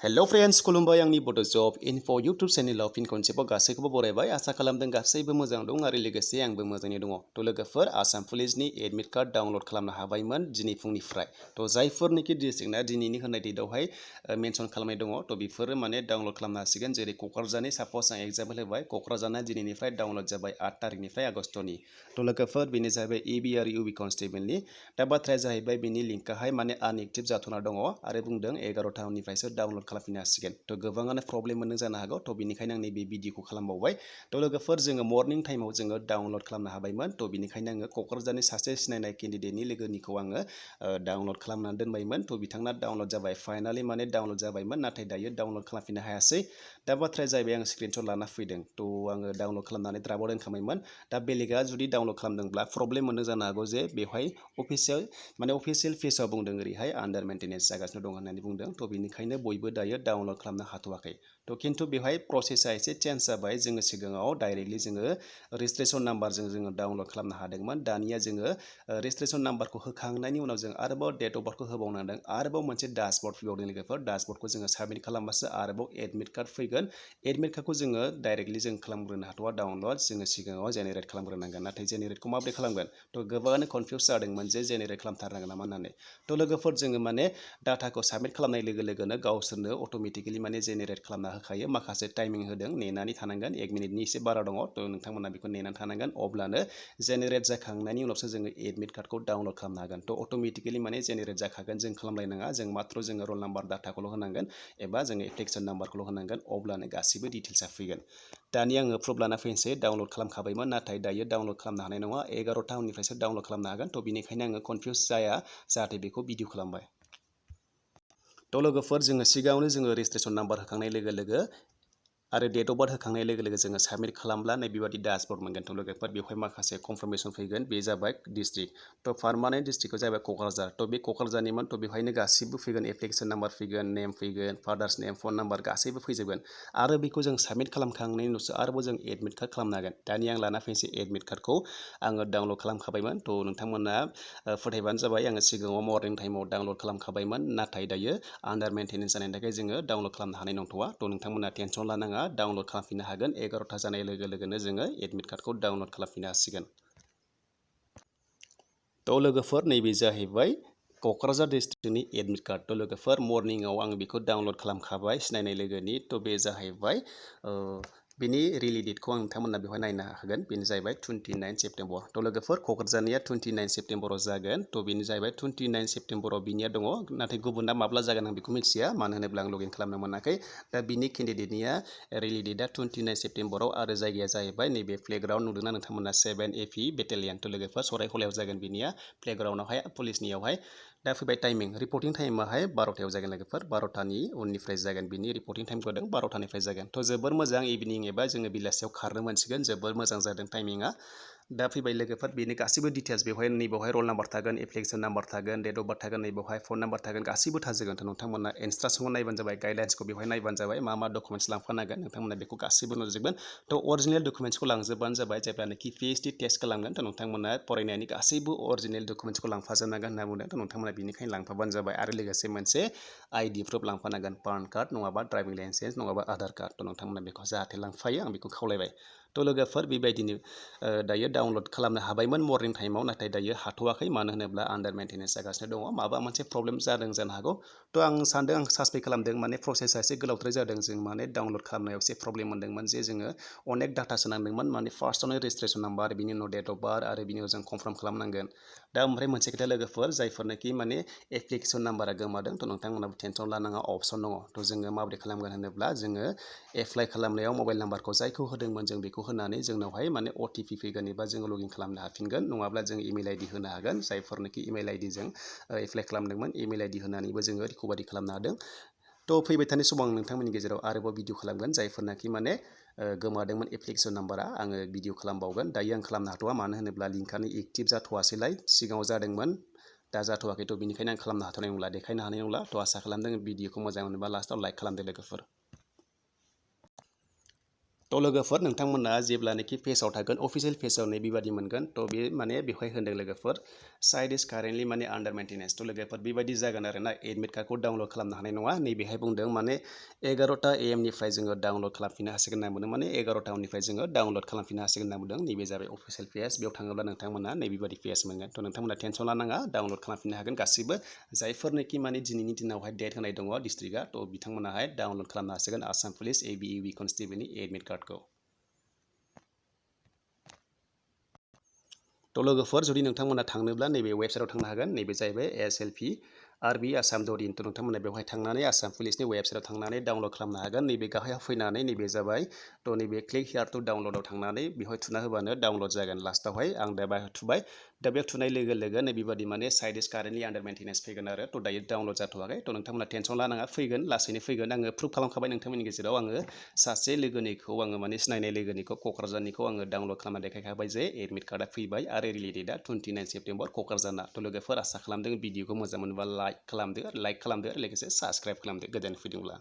hello friends खुलुमबाय आंनि बड' जब इनफो यूट्यूब चेनेलाव फिन खनसेबाव गासैखौबो बरायबाय आसा खालामदों गासैबो मोजां दं आरो लोगोसे आंबो मोजाङै दङ थ' लोगोफोर आसाम पुलिसनि एडमिट कार्ड डाउनलड खालामनो हाबायमोन दिनै फुंनिफ्राय थ' जायफोरनिखि डिस्ट्रिक्टना दिनैनि होनाय डेटआवहाय मेनसन खालामनाय दङ थ' बेफोरो माने डाउनलड खालामनो हासिगोन जेरै क'क्राझारनि साप'ज आं एग्जाम्पल होबाय क'क्राझारना दिनैनिफ्राय डाउनलड जाबाय 8 तारिखनिफ्राय आगस्टनि थ' लोगोफोर बेनो जाहैबाय एबि आरो इउबि कनस्टेबलनि दा बाथ्राया जाहैबाय बेनि लिंकाहाय माने आनएक्टिभ जाथ'ना दङ आरो बुंदों 11टा उननिफ्रायसो डाउनलड खालामफिननो हासिगोन थ' गोबाङानो प्रब्लेम मोननो जानो हागौ थ' बेनिखायनो आं नैबे भिडिअखौ खालामबावबाय थ' लोगोफोर जोङो मर्निं टाइमाव जोङो डाउनलड खालामनो हाबायमोन थ' बेनिखायनो आङो क'क्राझारनि सासे सिनायनाय केन्डिडेटनि लोगोनिखौ आङो डाउनलड खालामनानै दोनबायमोन थ' बिथांना डाउनलड जाबाय फाइनालि माने डाउनलड जाबायमोन नाथाय दायो डाउनलड खालामफिननो हायासै दा बाथ्राया जाहैबाय आं स्क्रिनशट लाना फैदों थ' आङो डाउनलड खालामनानै द्राफआव दोनखाबायमोन दा बेलेगा जुदि डाउनलड खालामदोंब्ला प्रब्लेम मोननो जानो हागौ जे बेवहाय अफिसियेल पेजआव बुंदों ओरैहाय आन्डार मेन्टेनेन्स जागासिनो दं होननानै बुंदों थ' बेनिखायनो बयबो दायो डाउनलड खालामनो हाथ'वाखै थ' खिन्थु बेवहाय प्रसेसा एसे चेन्ज जाबाय जोङो सिगाङाव डाइरेक्टलि जोङो रेजिस्ट्रेसन नाम्बारजों जोङो डाउनलड खालामनो हादोंमोन दानिया जोङो रेजिस्ट्रेसन नाम्बारखौ होखांनायनि उनाव जों आरोबाव डेट अफ बार्थखौ होबावनांदों आरोबाव मोनसे डासबर्ड फैबावदों लोगोफोर डासबर्डखौ जोङो साबमिट खालामबासो आरोबाव एडमिट कार्ड फैगोन एडमिट कार्डखौ जोङो डाइरेक्टलि जों खालामग्रोनो हाथ'वा डाउनलड जोङो सिगाङाव जेनेरेट खालामग्रोनांगोन नाथाय जेनेरेटखौ माबोरै खालामगोन थ' गोबाङानो कनफिउस जादोंमोन जे जेनेरेट खालामथारनांगोन नामा होननानै थ' लोगोफोर जोङो माने डाटाखौ साबमिट खालामनाय लोगो लोगोनो गावसोरनो अट'मेटिकेलि माने जेनेरेट खालामना होखायो माखासे टाइमिं होदों नेनानै थानांगोन 1 मिनिटनि एसे बारा दङ थ' नोंथांमोना बेखौ नेनानै थानांगोन अब्लानो जेनेरेट जाखांनायनि उनावसो जोङो एडमिट कार्डखौ डाउनलड खालामनो हागोन थ' अट'मेटिकेलि माने जेनेरेट जाखागोन जों खालामलायनाङा जों माथ्र' जोङो रल नाम्बार डाटाखौल' होनांगोन एबा जोङो एप्लिकेसन नाम्बारखौल' होनांगोन अब्लानो गासिबो डिटेल्सआ फैगोन दानि आङो प्रुफ लाना फैनोसै डाउनलड खालामखाबायमोन नाथाय दायो डाउनलड खालामनो हानाय नङा 11टा उननिफ्रायसो डाउनलड खालामनो हागोन थ' बेनिखायनो आङो कनफिउस जाया जाहाथे बेखौ भिडिअ खालामबाय थ' लोगोफोर जोङो सिगाङावनो जोङो रेजिस्ट्रेसन नाम्बार होखांनाय लोगो लोगो आरो डेट अफ बार्थ होखांनाय लोगो लोगो जोङो साबमिट खालामब्ला नैबेबादि डासबर्ड मोनगोन थ' लोगोफोर बेवहाय माखासे कनफार्मेसन फैगोन बे जाबाय डिस्ट्रिक्ट थ' पारमानेन्ट डिस्ट्रिक्टआ जाबाय क'क्राझार थ' बे क'क्राझारनिमोन थ' बेवहायनो गासिबो फैगोन एप्लिकेसन नाम्बार फैगोन नेम फैगोन फादार्स नेम फन नाम्बार गासैबो फैजोबगोन आरो बेखौ जों साबमिट खालामखांनायनि उनावसो आरोबाव जों एडमिट कार्ड खालामनो हागोन दानि आं लाना फैनोसै एडमिट कार्डखौ आङो डाउनलड खालामखाबायमोन थ' नोंथांमोना फोथायबानो जाबाय आङो सिगाङाव मर्निं टाइमाव डाउनलड खालामखाबायमोन नाथाय दायो आन्डार मेन्टेनेन्स जानायनि थाखाय जोङो डाउनलड खालामनो हानाय नंथ'वा थ' नोंथांमोना टेनसन लानाङा डाउनलड खालामफिननो हागोन 11टा जानाय लोगो लोगोनो जोङो एडमिट कार्डखौ डाउनलड खालामफिननो हासिगोन थ' लोगोफोर नैबे जाहैबाय क'क्राझार डिस्ट्रिक्टनि एडमिट कार्ड थ' लोगोफोर मर्निंआव आं बेखौ डाउनलड खालामखाबाय सिनायनाय लोगोनि थ' बे जाहैबाय बिनि रिलि डेटखौ आं नोंथांमोना बेवहाय नायनो हागोन बेनो जाहैबाय 29 सेप्तेम्बर थ' लोगोफोर क'क्राझारनिया 29 सेप्तेम्बराव जागोन थ' बेनो जाहैबाय 29 सेप्तेम्बराव बिनिया दङ नाथाय गुबुना माब्ला जागोन आं बेखौ मिथिया मानो होनोब्ला आं लगइन खालामनो मोनाखै दा बिनि केन्डिडेटनिया रिलि डेटआ 29 सेप्तेम्बराव आरो जायगाया जाहैबाय नैबे प्लेग्राउन्ड नुदोंना नोंथांमोना 7 AP बेटेलियन थ' लोगोफोर सराइखलायाव जागोन बिनिया प्लेग्राउन्डआवहाय पुलिसनियावहाय दा फैबाय टाइमिं रिपर्टिं टाइमाहाय 12टायाव जागोन लोगोफोर 12टानि उननिफ्राय जागोन बिनि रिपर्टिं टाइमखौ होदों 12टानिफ्राय जागोन थ' जोबोर मोजां इभिनिं एबा जोङो बेलासियाव खारनो मोनसिगोन जोबोर मोजां जादों टाइमिंआ दा फैबाय लोगोफोर बेनि गासिबो डिटेल्स बेवहाय नैबावहाय रल नाम्बार थागोन एप्लिकेसन नाम्बार थागोन डेट अफ बार्थ थागोन नैबावहाय फन नाम्बार थागोन गासिबो थाजोबगोन थ' नोंथांमोना इन्सट्राक्सनखौ नायबानो जाबाय गाइडलाइन्सखौ बेवहाय नायबानो जाबाय मा मा डकुमेन्ट्स लांफानांगोन नोंथांमोना बेखौ गासिबो नुजोबगोन थ' अरिजिनेल डकुमेन्ट्सखौ लांजोबबानो जाबाय जेब्लानोखि PhD टेस्ट खालामगोन थ' नोंथांमोना फरायनायनि गासैबो अरिजिनेल डकुमेन्ट्सखौ लांफाजोबनांगोन होनना बुंदों थ' नोंथांमोना बेनिखायनो लांफाबानो जाबाय आरो लोगोसे मोनसे ID प्रुफ लांफानांगोन पान कार्ड नङाबा ड्राइभिं लाइसेन्स नङाबा आधार कार्ड थ' नोंथांमोना बेखौ जाहाथे लांफायो आं बेखौ खावलायबाय थ' लोगोफोर बेबायदिनो दायो डाउनलड खालामनो हाबायमोन मर्निं टाइमाव नाथाय दायो हाथ'वाखै मानो होनोब्ला आन्डार मेन्टेनेन्स जागासिनो दङ माबा मोनसे प्रब्लेम जादों जानो हागौ थ' आं सानदों आं सासपेक्ट खालामदों माने प्रसेसा एसे गोलावद्राय जादों जों माने डाउनलड खालामनायाव एसे प्रब्लेम मोनदोंमोन जे जोङो अनेक डाटा सोनांदोंमोन माने फार्स्टआवनो रेजिस्ट्रेसन नाम्बार बिनि उनाव डेट अफ बार्थ आरो बिनि उनाव जों कनफार्म खालामनांगोन दा ओमफ्राय मोनसे खोथा लोगोफोर जायफोरनोखि माने एप्लिकेसन नाम्बारा गोमादों थ' नोंथांमोनाबो टेनसन लानाङा अपसन दङ थ' जोङो माबोरै खालामगोन होनोब्ला जोङो एप्लाइ खालामनायाव मबाइल नाम्बारखौ जायखौ होदोंमोन जों बेखौ होनानै जोंनावहाय माने OTP फैगोन एबा जोङो लगइन खालामनो हाफिनगोन नङाब्ला जों इमेल ID होनो हागोन जायफोरनोखि इमेल ID जों एप्लाइ खालामदोंमोन इमेल ID होनानैबो जोङो रिकभारि खालामनो हादों थ' फैबाय थानाय समाव आं नोंथांमोननि गेजेराव आरोबाव भिडिअ खालामगोन जायफोरनाखि माने गोमादोंमोन एप्लिकेसन नाम्बारा आङो भिडिअ खालामबावगोन दायो आं खालामनो हाथ'वा मानो होनोब्ला लिंकआनो एक्टिभ जाथ'वासैलाय सिगाङाव जादोंमोन दा जाथ'वाखै थ' बेनिखायनो आं खालामनो हाथ'नाय नंला देखायनो हानाय नंला थ' आसा खालामदों भिडिअखौ मोजां मोनोबा लास्टआव लाइक खालामदो लोगोफोर थ' लोगोफोर नोंथांमोना जेब्लानोखि पेजाव थागोन अफिसियेल पेजाव बेबायदि मोनगोन थ' बे माने बेवहाय होनदों लोगोफोर साइट इज कारेन्टलि माने आन्डार मेन्टेनेन्स थ' लोगोफोर बेबायदि जागोन आरोना एडमिट कार्डखौ डाउनलड खालामनो हानाय नङा नैबेहाय बुंदों माने 11टा AM निफ्राय जोङो डाउनलड खालामफिननो हासिगोन होनना बुंदों माने 11टा उननिफ्राय जोङो डाउनलड खालामफिननो हासिगोन होनना बुंदों नैबे जाबाय अफिसियेल पेज बेयाव थाङोब्ला नोंथांमोना नैबेबायदि पेज मोनगोन थ' नोंथांमोना टेनसन लानाङा डाउनलड खालामफिननो हागोन गासिबो जायफोरनोखि माने दिनैनि दिनावहाय डेट होनाय दङ डिस्ट्रिक्टआ थ' बिथांमोनाहाय डाउनलड खालामनो हासिगोन आसाम पुलिस ABEB कनस्टेबलनि एडमिट कार्डखौ थ' लोगोफोर जुदि नोंथांमोना थांनोब्ला नैबे वेबसाइटआव थांनो हागोन नैबे जाहैबाय ASLP-RB-Assam.in थ' नोंथांमोना बेवहाय थांनानै आसाम पुलिसनि वेबसाइटआव थांनानै डाउनलड खालामनो हागोन नैबे गाहायाव फैनानै नैबे जाबाय थ' नैबे क्लिक हियार टु डाउनलडआव थांनानै बेवहाय थुना होबानो डाउनलड जागोन लास्टावहाय आं दा बाहाय थुबाय दा बेयाव थुनाय लोगो लोगो नैबेबादि माने साइट इज कारेन्टलि आन्डार मेन्टेनेन्स फैगोन आरो थ' दायो डाउनलड जाथ'वाखै थ' नोंथांमोना टेनसन लानाङा फैगोन लासैनो फैगोन आङो प्रुभ खालामखाबाय नोंथांमोननि गेजेराव आङो सासे लोगोनिखौ आङो माने सिनायनाय लोगोनिखौ क'क्राझारनिखौ आङो डाउनलड खालामना देखायखाबाय जे एडमिट कार्डआ फैबाय आरो रिलेटेडआ 29 सेप्तेम्बर क'क्राझारना थ' लोगोफोर आसा खालामदों भिडिअखौ मोजां मोनोबा लाइक खालामदो लोगोसे साबस्क्राइब खालामदो गोदान फैदोंब्ला